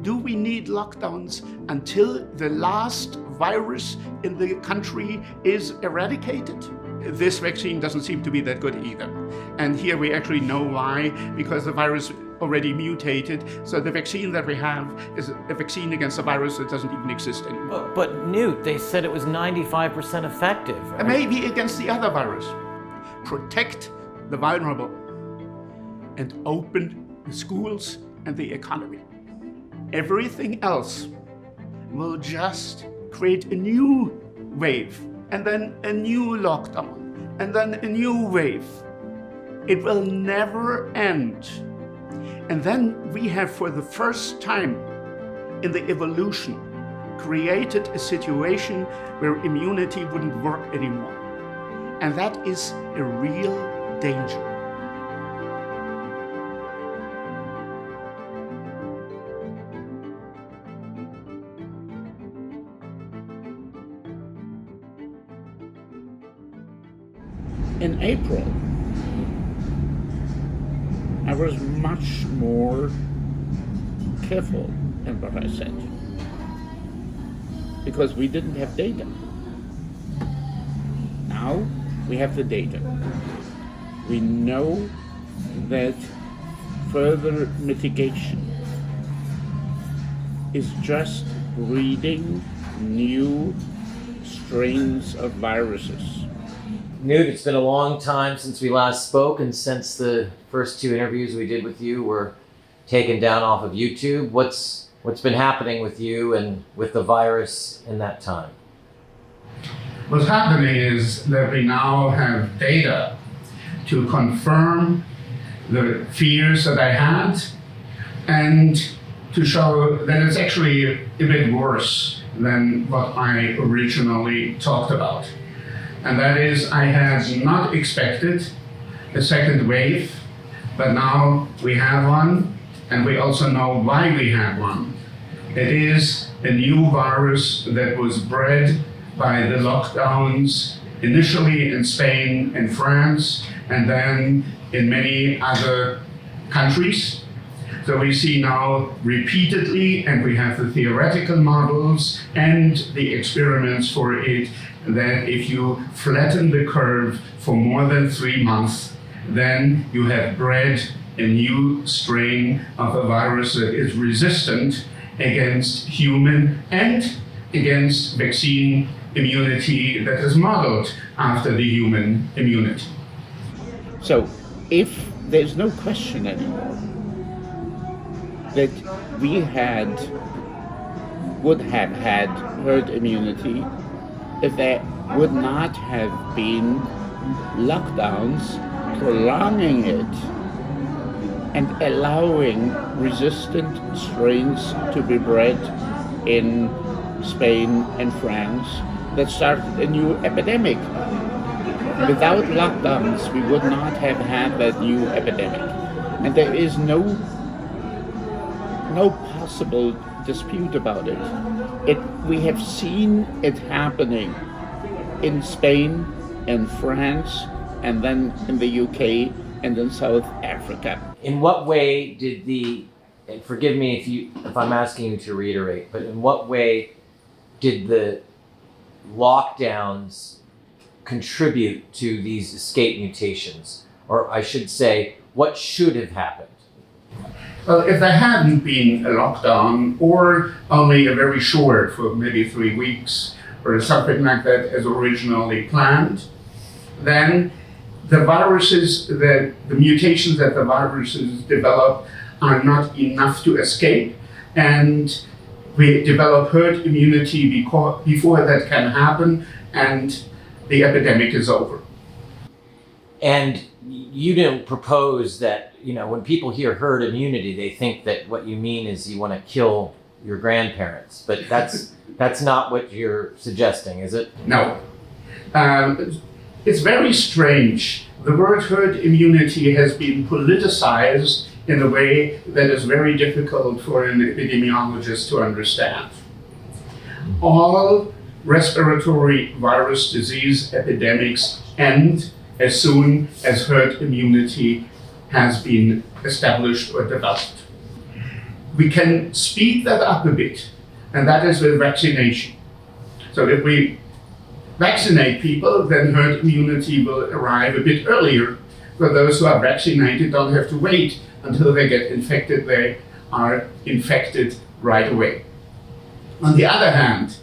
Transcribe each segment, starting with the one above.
do we need lockdowns until the last virus in the country is eradicated? This vaccine doesn't seem to be that good either. And here we actually know why, because the virus already mutated. So the vaccine that we have is a vaccine against a virus that doesn't even exist anymore. But Knut, they said it was 95% effective. Right? And maybe against the other virus. Protect the vulnerable and open the schools and the economy. Everything else will just create a new wave, and then a new lockdown, and then a new wave. It will never end. And then we have, for the first time in the evolution, created a situation where immunity wouldn't work anymore. And that is a real danger. In April, I was much more careful in what I said, because we didn't have data. Now we have the data. We know that further mitigation is just breeding new strains of viruses. Knut, it's been a long time since we last spoke, and since the first two interviews we did with you were taken down off of YouTube, what's been happening with you and with the virus in that time? What's happening is that we now have data to confirm the fears that I had and to show that it's actually a bit worse than what I originally talked about. And that is, I had not expected a second wave, but now we have one, and we also know why we have one. It is a new virus that was bred by the lockdowns, initially in Spain and France, and then in many other countries. So we see now repeatedly, and we have the theoretical models and the experiments for it, that if you flatten the curve for more than 3 months, then you have bred a new strain of a virus that is resistant against human and against vaccine immunity that is modeled after the human immunity. So if there's no question anymore that we would have had herd immunity if there would not have been lockdowns prolonging it and allowing resistant strains to be bred in Spain and France that started a new epidemic. Without lockdowns, we would not have had that new epidemic. And there is no possible dispute about it. We have seen it happening in Spain and France, and then in the UK and in South Africa. In what way did and forgive me if I'm asking you to reiterate, but in what way did the lockdowns contribute to these escape mutations? Or I should say, what should have happened? Well, if there hadn't been a lockdown, or only a very short, for maybe 3 weeks, or something like that as originally planned, then the mutations that the viruses develop are not enough to escape, and we develop herd immunity before that can happen, and the epidemic is over. And you didn't propose that, when people hear herd immunity, they think that what you mean is you want to kill your grandparents, but that's not what you're suggesting, is it? No. It's very strange. The word herd immunity has been politicized in a way that is very difficult for an epidemiologist to understand. All respiratory virus disease epidemics end as soon as herd immunity has been established or developed. we can speed that up a bit, and that is with vaccination. So if we vaccinate people, then herd immunity will arrive a bit earlier. For those who are vaccinated, don't have to wait until they get infected. They are infected right away. On the other hand,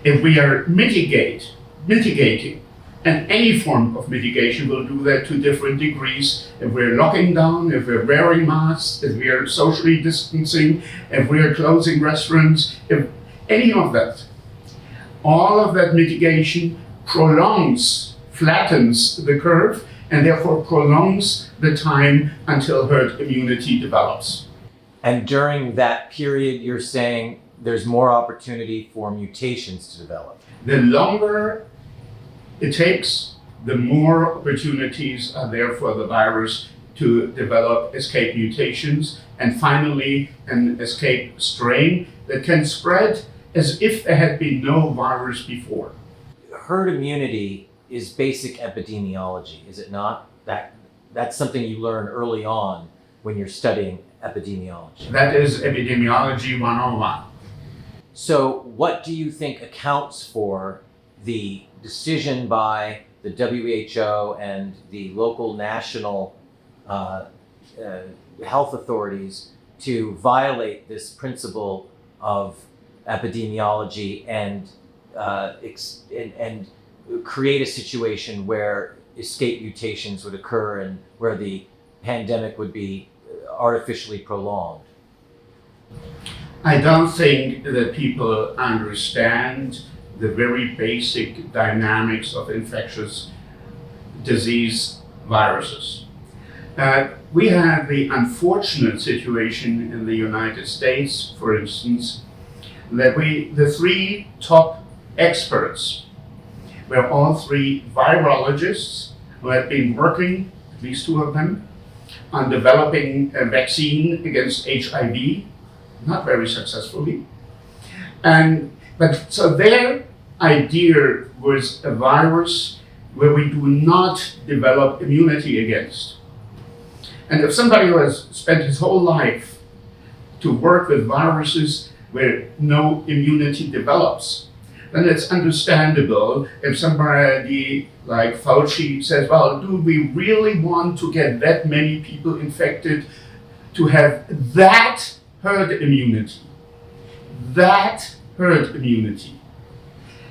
if we are mitigating, and any form of mitigation will do that to different degrees. If we're locking down, if we're wearing masks, if we are socially distancing, if we are closing restaurants, if any of that, all of that mitigation flattens the curve, and therefore prolongs the time until herd immunity develops. And during that period, you're saying there's more opportunity for mutations to develop. The longer it takes, the more opportunities are there for the virus to develop escape mutations, and finally an escape strain that can spread as if there had been no virus before. Herd immunity is basic epidemiology, is it not? That's something you learn early on when you're studying epidemiology. That is epidemiology 101. So what do you think accounts for the decision by the WHO and the local national health authorities to violate this principle of epidemiology and create a situation where escape mutations would occur and where the pandemic would be artificially prolonged? I don't think that people understand the very basic dynamics of infectious disease viruses. We had the unfortunate situation in the United States, for instance, that the three top experts were all three virologists who had been working, at least two of them, on developing a vaccine against HIV, not very successfully. But their idea was a virus where we do not develop immunity against. And if somebody who has spent his whole life to work with viruses where no immunity develops, then it's understandable if somebody like Fauci says, well, do we really want to get that many people infected to have that herd immunity? That herd immunity.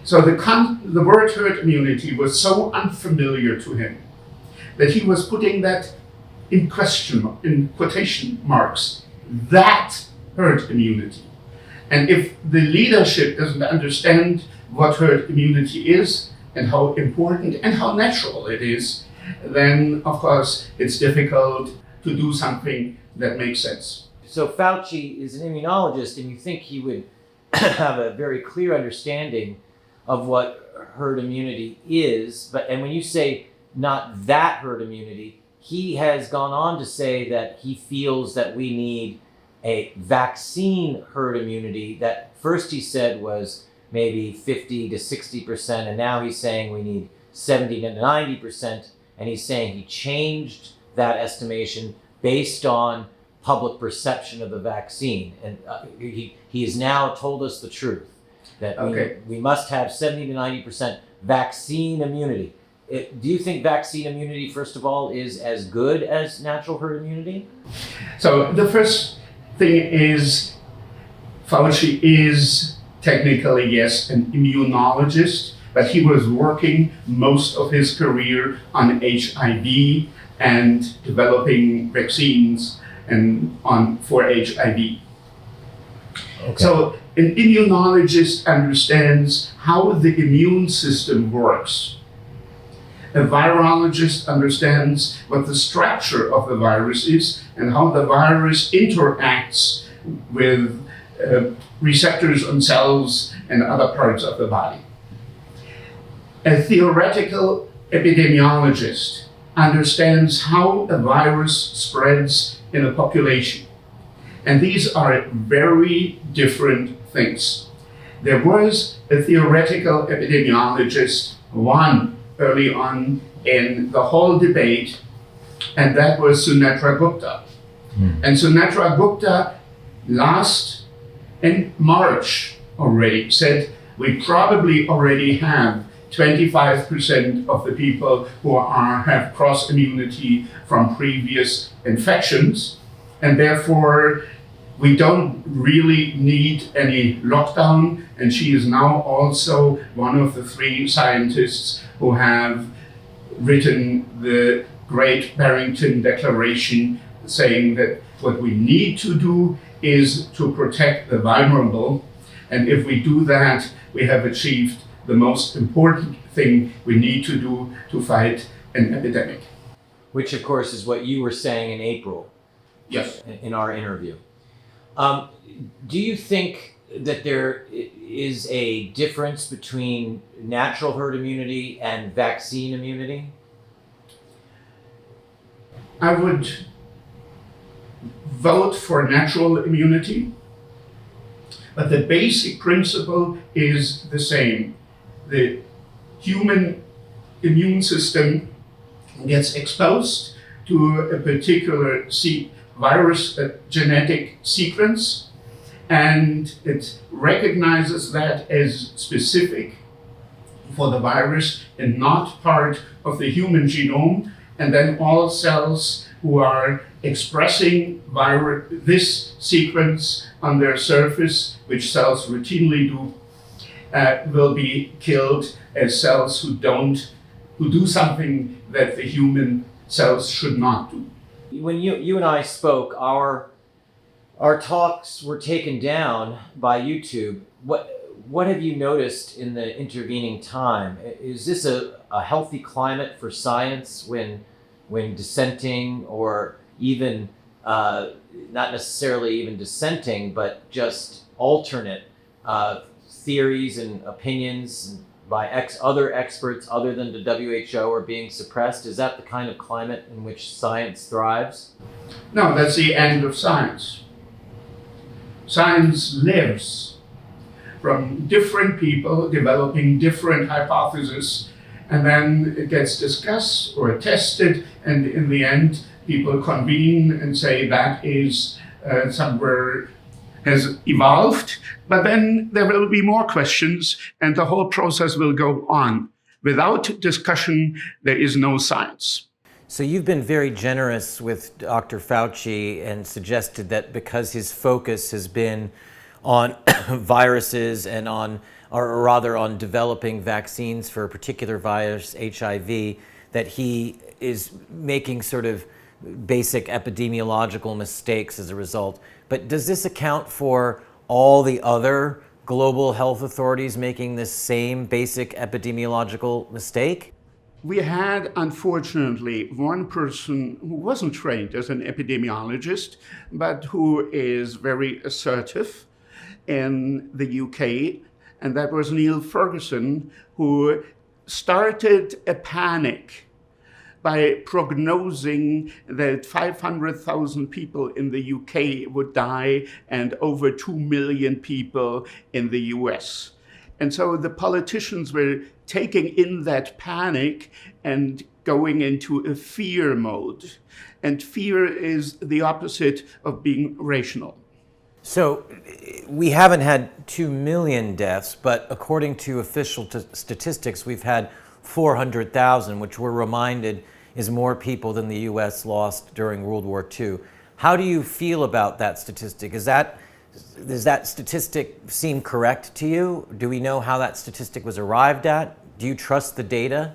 So the word herd immunity was so unfamiliar to him that he was putting that in quotation marks, that herd immunity. And if the leadership doesn't understand what herd immunity is and how important and how natural it is, then of course it's difficult to do something that makes sense. So Fauci is an immunologist, and you think he would have a very clear understanding of what herd immunity is, and when you say not that herd immunity, he has gone on to say that he feels that we need a vaccine herd immunity that first he said was maybe 50 to 60%, and now he's saying we need 70 to 90%, and he's saying he changed that estimation based on public perception of the vaccine. And he has now told us the truth, that we must have 70 to 90% vaccine immunity. Do you think vaccine immunity, first of all, is as good as natural herd immunity? So the first thing is, Fauci is technically, yes, an immunologist, but he was working most of his career on HIV and developing vaccines for HIV. Okay. So an immunologist understands how the immune system works. A virologist understands what the structure of the virus is and how the virus interacts with receptors on cells and other parts of the body. A theoretical epidemiologist understands how a virus spreads in a population. And these are very different things. There was a theoretical epidemiologist, one early on in the whole debate, and that was Sunatra Gupta. And Sunatra Gupta last in March already said we probably already have 25% of the people who have cross immunity from previous infections, and therefore we don't really need any lockdown. And she is now also one of the 3 scientists who have written the Great Barrington Declaration, saying that what we need to do is to protect the vulnerable. And if we do that, we have achieved the most important thing we need to do to fight an epidemic. Which, of course, is what you were saying in April. Yes. In our interview. Do you think that there is a difference between natural herd immunity and vaccine immunity? I would vote for natural immunity, but the basic principle is the same. The human immune system gets exposed to a particular virus genetic sequence, and it recognizes that as specific for the virus and not part of the human genome. And then all cells who are expressing this sequence on their surface, which cells routinely do, will be killed as cells who do something that the human cells should not do. When you and I spoke, our talks were taken down by YouTube. What have you noticed in the intervening time? Is this a healthy climate for science when dissenting, or even not necessarily even dissenting, but just alternate theories and opinions by other experts other than the WHO are being suppressed? Is that the kind of climate in which science thrives? No, that's the end of science. Science lives from different people developing different hypotheses, and then it gets discussed or tested, and in the end, people convene and say that is somewhere has evolved, but then there will be more questions and the whole process will go on. Without discussion, there is no science. So you've been very generous with Dr. Fauci and suggested that because his focus has been on viruses and on developing vaccines for a particular virus, HIV, that he is making sort of basic epidemiological mistakes as a result. But does this account for all the other global health authorities making this same basic epidemiological mistake? We had, unfortunately, one person who wasn't trained as an epidemiologist, but who is very assertive in the UK, and that was Neil Ferguson, who started a panic by prognosing that 500,000 people in the UK would die and over 2 million people in the US. And so the politicians were taking in that panic and going into a fear mode. And fear is the opposite of being rational. So we haven't had 2 million deaths, but according to official statistics, we've had 400,000, which we're reminded is more people than the US lost during World War II. How do you feel about that statistic? Does that statistic seem correct to you? Do we know how that statistic was arrived at? Do you trust the data?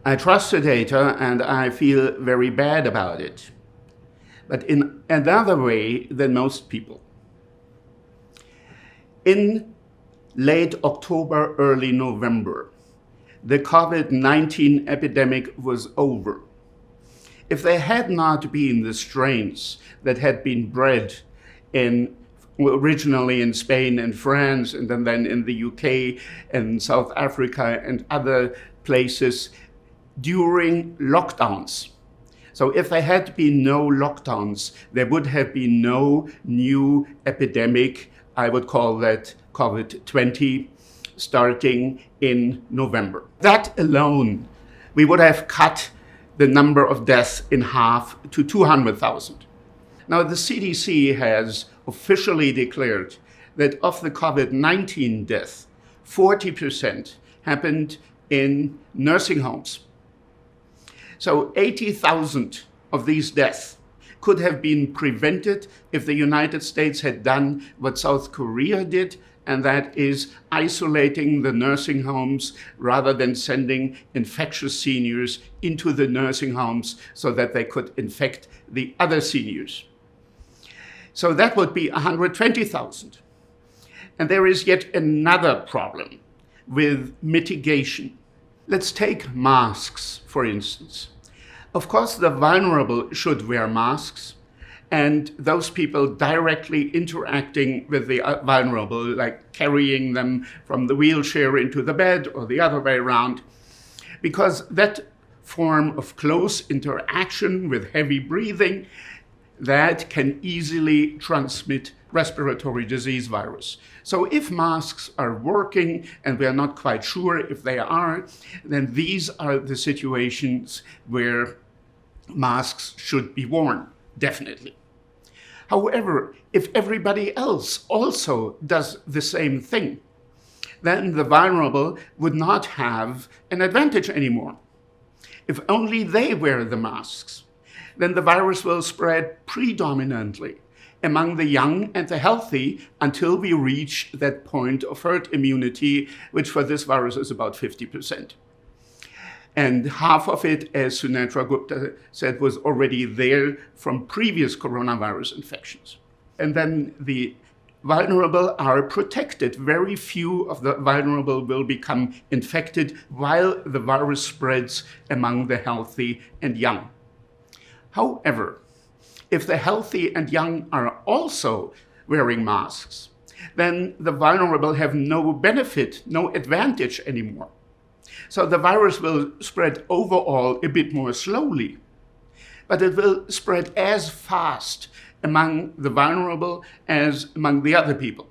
I trust the data and I feel very bad about it, but in another way than most people. In late October, early November, the COVID-19 epidemic was over. If there had not been the strains that had been bred originally in Spain and France, and then in the UK and South Africa and other places during lockdowns. So if there had been no lockdowns, there would have been no new epidemic. I would call that COVID-20, starting in November. That alone, we would have cut the number of deaths in half to 200,000. Now, the CDC has officially declared that of the COVID-19 deaths, 40% happened in nursing homes. So 80,000 of these deaths could have been prevented if the United States had done what South Korea did, and that is isolating the nursing homes rather than sending infectious seniors into the nursing homes so that they could infect the other seniors. So that would be 120,000. And there is yet another problem with mitigation. Let's take masks, for instance. Of course, the vulnerable should wear masks, and those people directly interacting with the vulnerable, like carrying them from the wheelchair into the bed or the other way around, because that form of close interaction with heavy breathing, that can easily transmit respiratory disease virus. So if masks are working, and we are not quite sure if they are, then these are the situations where masks should be worn, definitely. However, if everybody else also does the same thing, then the vulnerable would not have an advantage anymore. If only they wear the masks, then the virus will spread predominantly among the young and the healthy until we reach that point of herd immunity, which for this virus is about 50%. And half of it, as Sunetra Gupta said, was already there from previous coronavirus infections. And then the vulnerable are protected. Very few of the vulnerable will become infected while the virus spreads among the healthy and young. However, if the healthy and young are also wearing masks, then the vulnerable have no benefit, no advantage anymore. So the virus will spread overall a bit more slowly, but it will spread as fast among the vulnerable as among the other people.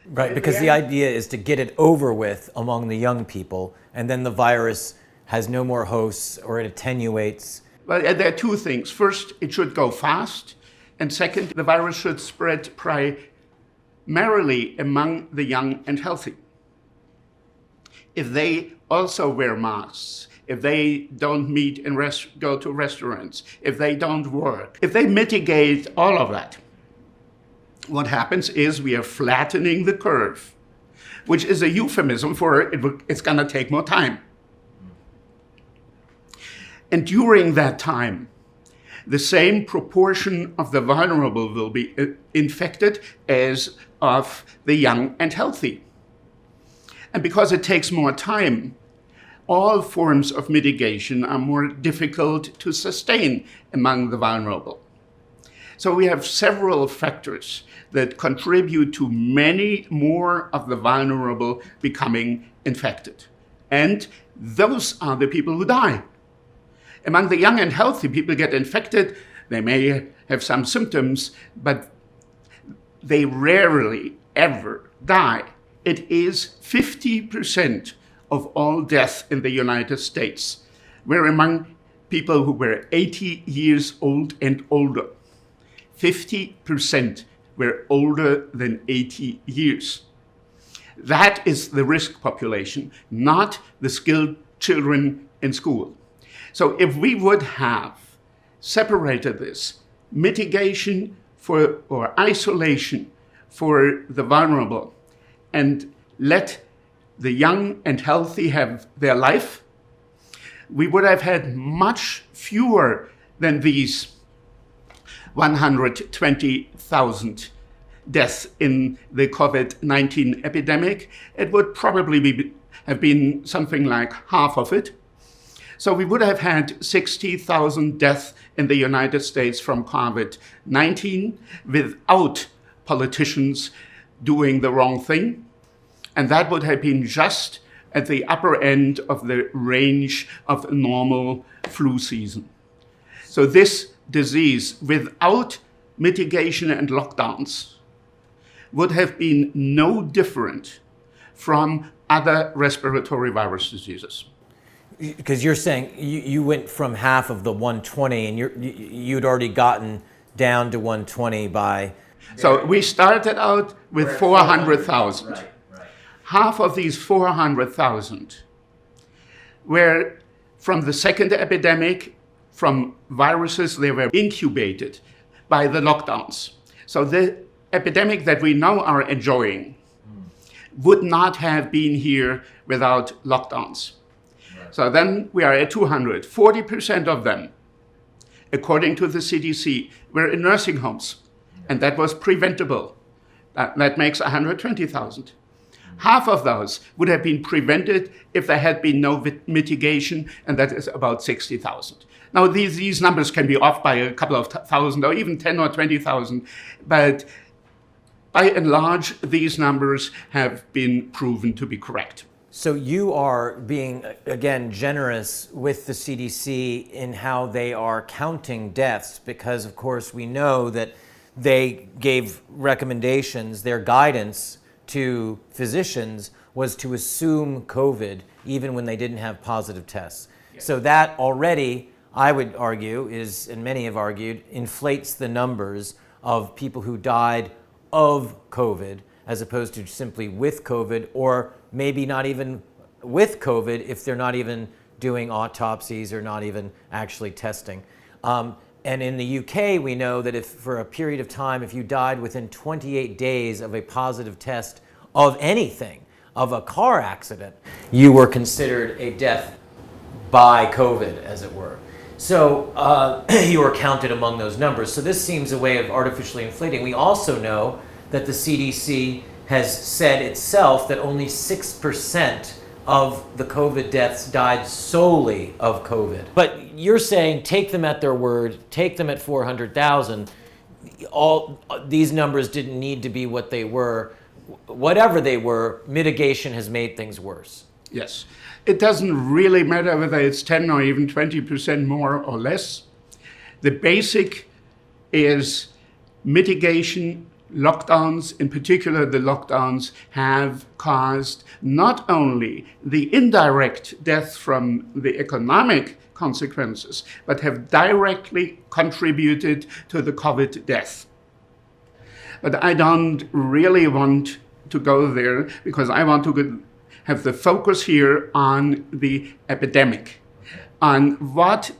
Right, because the idea is to get it over with among the young people, and then the virus has no more hosts or it attenuates. Well, there are two things. First, it should go fast, and second, the virus should spread primarily among the young and healthy. If they also wear masks, if they don't meet and go to restaurants, if they don't work, if they mitigate all of that, what happens is we are flattening the curve, which is a euphemism for it's going to take more time. And during that time, the same proportion of the vulnerable will be infected as of the young and healthy. And because it takes more time, all forms of mitigation are more difficult to sustain among the vulnerable. So we have several factors that contribute to many more of the vulnerable becoming infected. And those are the people who die. Among the young and healthy, people get infected. They may have some symptoms, but they rarely ever die. It is 50% of all deaths in the United States were among people who were 80 years old and older. 50% were older than 80 years. That is the risk population, not the skilled children in school. So if we would have separated this, mitigation or isolation for the vulnerable, and let the young and healthy have their life, we would have had much fewer than these 120,000 deaths in the COVID-19 epidemic. It would probably have been something like half of it. So we would have had 60,000 deaths in the United States from COVID-19 without politicians doing the wrong thing. And that would have been just at the upper end of the range of a normal flu season. So this disease, without mitigation and lockdowns, would have been no different from other respiratory virus diseases. Because you're saying you went from half of the 120 and you'd already gotten down to 120 by... So we started out with 400,000. Right. Half of these 400,000 were from the second epidemic, from viruses. They were incubated by the lockdowns. So the epidemic that we now are enjoying would not have been here without lockdowns. Right. So then we are at 200. 40% of them, according to the CDC, were in nursing homes, and that was preventable. That makes 120,000. Half of those would have been prevented if there had been no mitigation, and that is about 60,000. Now, these numbers can be off by a couple of thousand, or even 10 or 20,000, but by and large, these numbers have been proven to be correct. So you are being, again, generous with the CDC in how they are counting deaths, because, of course, we know that they gave recommendations, their guidance to physicians was to assume COVID even when they didn't have positive tests. Yes. So that already, I would argue, is, and many have argued, inflates the numbers of people who died of COVID as opposed to simply with COVID, or maybe not even with COVID if they're not even doing autopsies or not even actually testing. And in the UK, we know that if for a period of time, if you died within 28 days of a positive test of anything, of a car accident, you were considered a death by COVID, as it were. So you were counted among those numbers. So this seems a way of artificially inflating. We also know that the CDC has said itself that only 6% of the COVID deaths died solely of COVID. But you're saying take them at their word, take them at 400,000. All these numbers didn't need to be what they were. Whatever they were, mitigation has made things worse. Yes. It doesn't really matter whether it's 10 or even 20% more or less. The basic is mitigation. Lockdowns, in particular the lockdowns, have caused not only the indirect death from the economic consequences, but have directly contributed to the COVID death. But I don't really want to go there, because I want to have the focus here on the epidemic, on what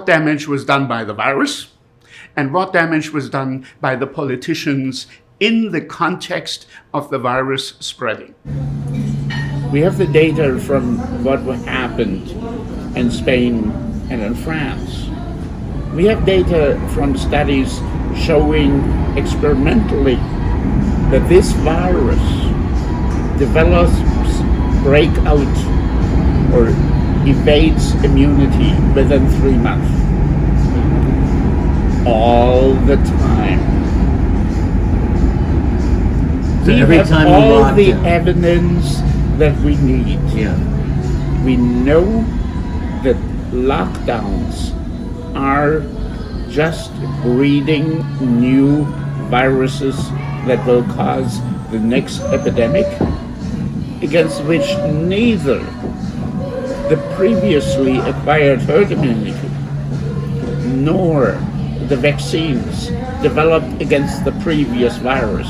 damage was done by the virus, and what damage was done by the politicians in the context of the virus spreading. We have the data from what happened in Spain and in France. We have data from studies showing experimentally that this virus develops breakout or evades immunity within 3 months. All the time. So we every have time all the evidence that we need. Yeah. We know that lockdowns are just breeding new viruses that will cause the next epidemic, against which neither the previously acquired herd immunity nor the vaccines developed against the previous virus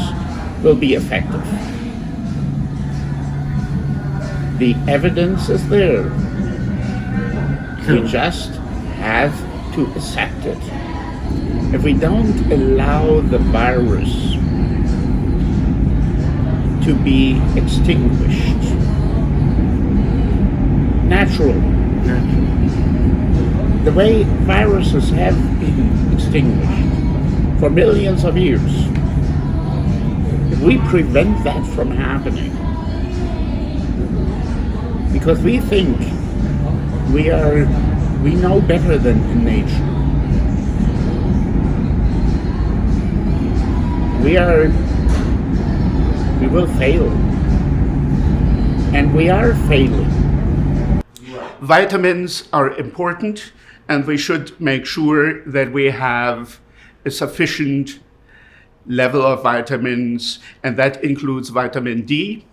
will be effective. The evidence is there. We just have to accept it. If we don't allow the virus to be extinguished, naturally, the way viruses have been extinguished for millions of years, if we prevent that from happening, because we think we know better than in nature. We will fail. And we are failing. Vitamins are important, and we should make sure that we have a sufficient level of vitamins, and that includes vitamin D.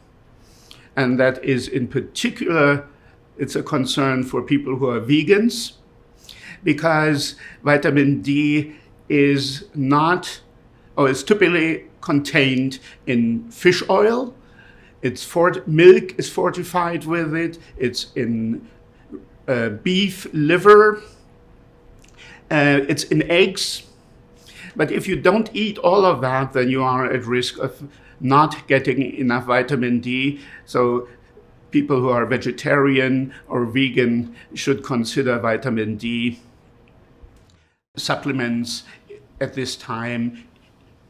And that is in particular, it's a concern for people who are vegans, because vitamin D is not, or is typically contained in fish oil. Milk is fortified with it. It's in beef liver. It's in eggs. But if you don't eat all of that, then you are at risk of not getting enough vitamin D. So people who are vegetarian or vegan should consider vitamin D supplements at this time,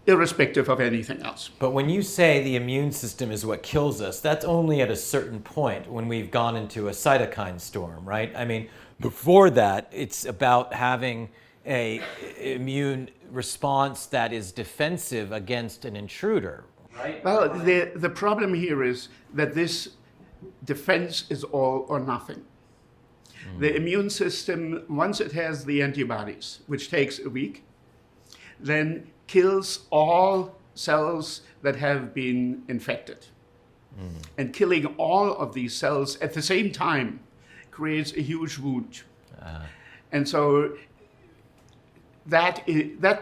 irrespective of anything else. But when you say the immune system is what kills us, that's only at a certain point when we've gone into a cytokine storm, right? I mean, before that, it's about having a immune response that is defensive against an intruder, right? Well, the problem here is that this defense is all or nothing. The immune system, once it has the antibodies, which takes a week, then kills all cells that have been infected. And killing all of these cells at the same time creates a huge wound. And so that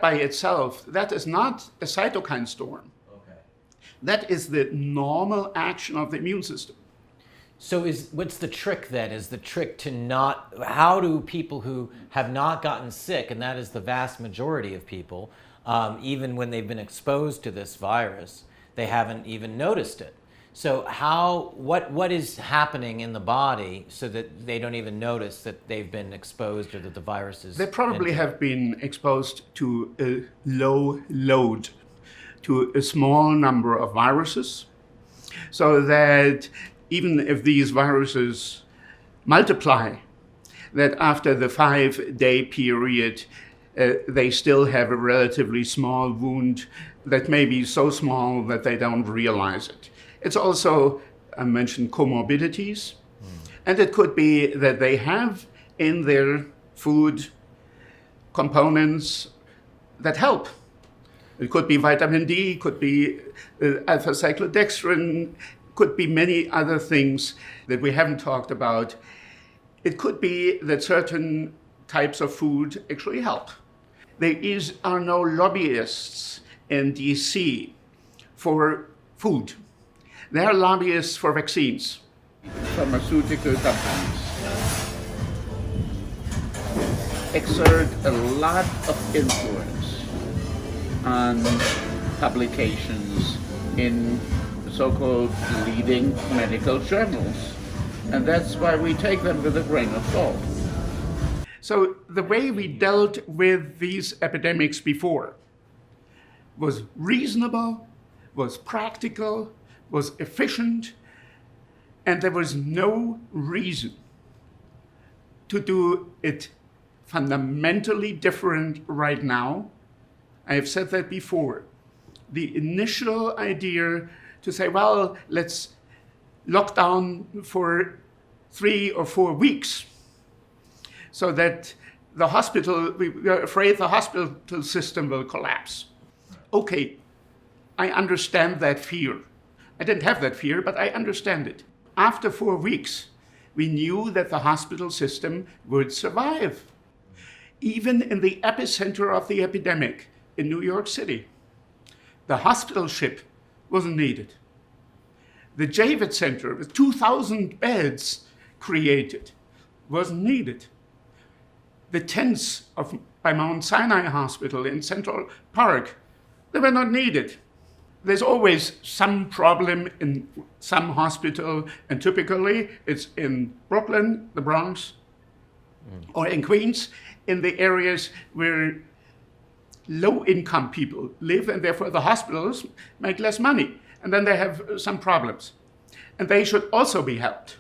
by itself, that is not a cytokine storm. Okay. That is the normal action of the immune system. So what's the trick then? Is the trick to not, how do people who have not gotten sick, and that is the vast majority of people, even when they've been exposed to this virus, they haven't even noticed it. So what is happening in the body so that they don't even notice that they've been exposed or that the virus is... They probably have been exposed to a low load, to a small number of viruses, so that even if these viruses multiply, that after the 5-day period, they still have a relatively small wound that may be so small that they don't realize it. It's also, I mentioned comorbidities, and it could be that they have in their food components that help. It could be vitamin D, could be alpha-cyclodextrin, could be many other things that we haven't talked about. It could be that certain types of food actually help. There are no lobbyists in DC for food. There are lobbyists for vaccines. Pharmaceutical companies exert a lot of influence on publications in so-called leading medical journals. And that's why we take them with a grain of salt. So the way we dealt with these epidemics before was reasonable, was practical, was efficient, and there was no reason to do it fundamentally different right now. I have said that before. The initial idea to say, well, let's lock down for 3 or 4 weeks so that we are afraid the hospital system will collapse. Okay, I understand that fear. I didn't have that fear, but I understand it. After 4 weeks, we knew that the hospital system would survive. Even in the epicenter of the epidemic in New York City, the hospital ship wasn't needed. The Javits Center with 2,000 beds created wasn't needed. The tents by Mount Sinai Hospital in Central Park, they were not needed. There's always some problem in some hospital, and typically it's in Brooklyn, the Bronx, or in Queens, in the areas where low-income people live, and therefore the hospitals make less money. And then they have some problems. And they should also be helped.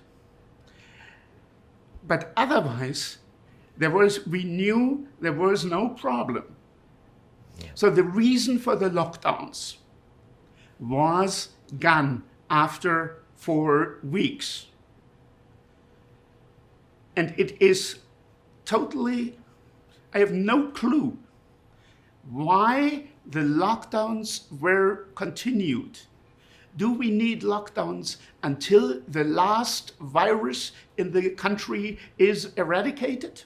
But otherwise, we knew there was no problem. Yeah. So the reason for the lockdowns was gone after 4 weeks. And it is totally, I have no clue why the lockdowns were continued. Do we need lockdowns until the last virus in the country is eradicated?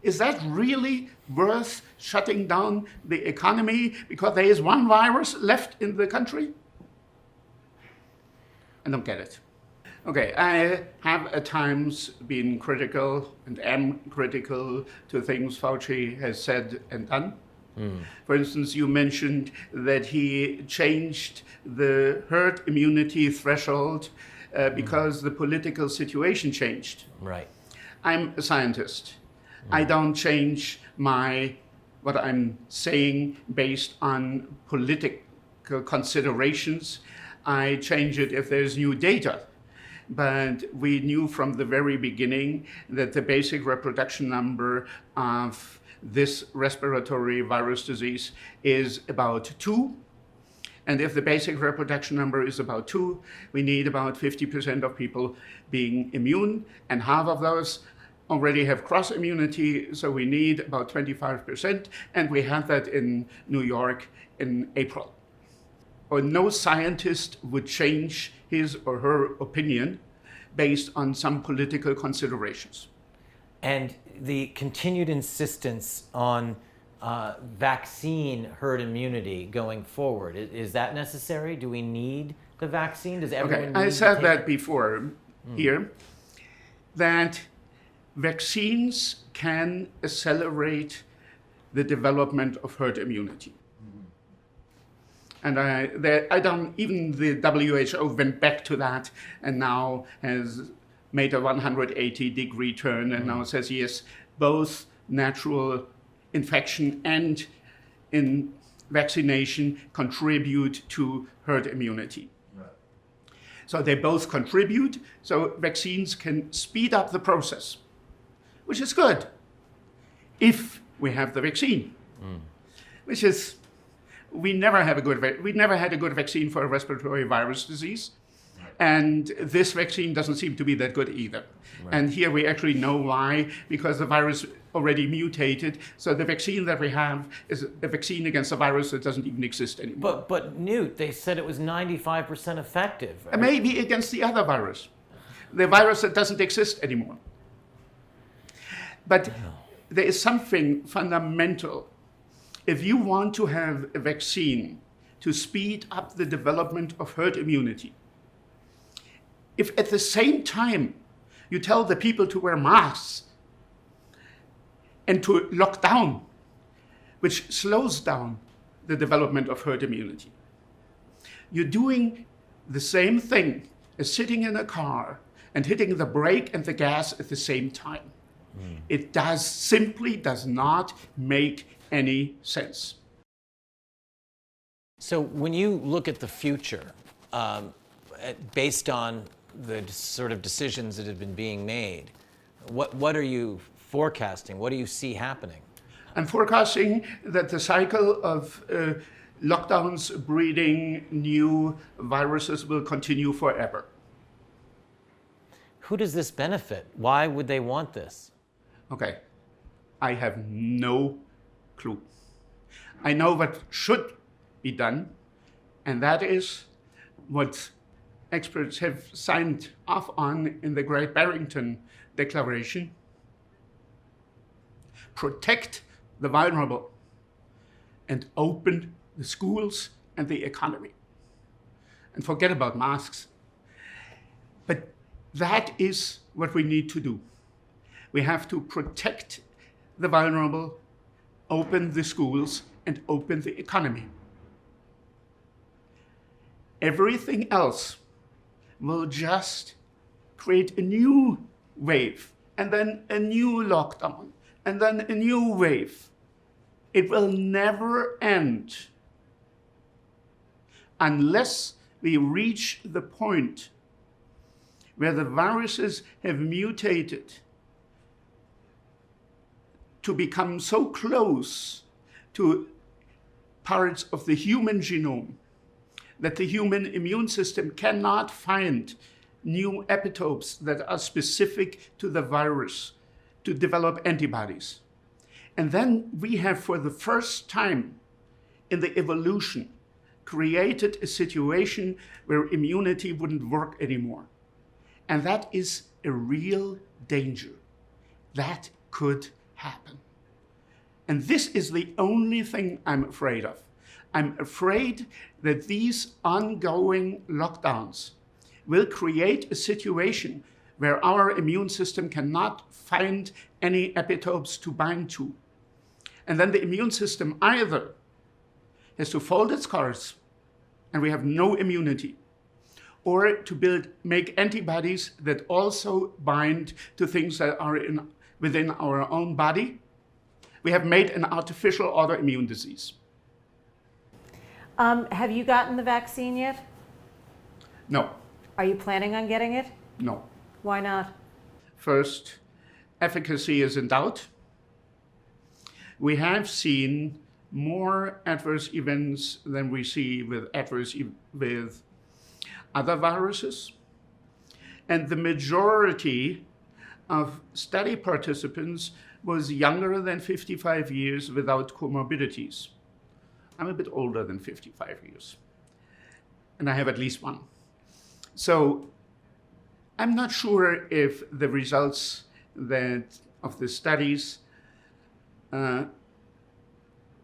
Is that really worth shutting down the economy because there is one virus left in the country? I don't get it. Okay, I have at times been critical and am critical to things Fauci has said and done. For instance, you mentioned that he changed the herd immunity threshold because the political situation changed. Right. I'm a scientist. I don't change what I'm saying based on political considerations. I change it if there's new data. But we knew from the very beginning that the basic reproduction number of this respiratory virus disease is about 2. And if the basic reproduction number is about 2, we need about 50% of people being immune, and half of those already have cross immunity, so we need about 25%, and we had that in New York in April. Or no scientist would change his or her opinion based on some political considerations. And the continued insistence on vaccine herd immunity going forward, is that necessary? Do we need the vaccine? Does everyone need I to said take that it? before here, that vaccines can accelerate the development of herd immunity. And even the WHO went back to that and now has made a 180-degree turn and now says, yes, both natural infection and in vaccination contribute to herd immunity. Right. So they both contribute, so vaccines can speed up the process, which is good if we have the vaccine, which is, we never had a good vaccine for a respiratory virus disease. And this vaccine doesn't seem to be that good either. Right. And here we actually know why, because the virus already mutated. So the vaccine that we have is a vaccine against a virus that doesn't even exist anymore. But Knut, they said it was 95% effective. Right? Maybe against the other virus, the virus that doesn't exist anymore. But there is something fundamental. If you want to have a vaccine to speed up the development of herd immunity, if at the same time you tell the people to wear masks and to lock down, which slows down the development of herd immunity, you're doing the same thing as sitting in a car and hitting the brake and the gas at the same time. It simply does not make any sense. So when you look at the future, based on the sort of decisions that have been being made, what are you forecasting? What do you see happening? I'm forecasting that the cycle of lockdowns breeding new viruses will continue forever. Who does this benefit? Why would they want this? Okay, I have no clue. I know what should be done, and that is what experts have signed off on in the Great Barrington Declaration. Protect the vulnerable and open the schools and the economy. And forget about masks. But that is what we need to do. We have to protect the vulnerable, open the schools, and open the economy. Everything else will just create a new wave, and then a new lockdown, and then a new wave. It will never end unless we reach the point where the viruses have mutated to become so close to parts of the human genome that the human immune system cannot find new epitopes that are specific to the virus to develop antibodies. And then we have, for the first time in the evolution, created a situation where immunity wouldn't work anymore. And that is a real danger. That could happen. And this is the only thing I'm afraid of. I'm afraid that these ongoing lockdowns will create a situation where our immune system cannot find any epitopes to bind to. And then the immune system either has to fold its cards and we have no immunity, or to make antibodies that also bind to things that are within our own body. We have made an artificial autoimmune disease. Have you gotten the vaccine yet? No, Are you planning on getting it? no. Why not? First, efficacy is in doubt. We have seen more adverse events than we see with with other viruses. And the majority of study participants was younger than 55 years without comorbidities. I'm a bit older than 55 years, and I have at least one. So I'm not sure if the results of the studies are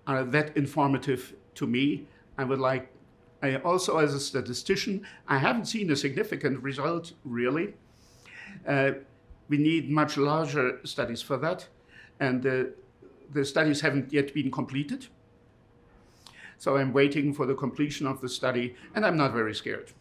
that informative to me. I also, as a statistician, I haven't seen a significant result, really. We need much larger studies for that, and the studies haven't yet been completed. So I'm waiting for the completion of the study, and I'm not very scared.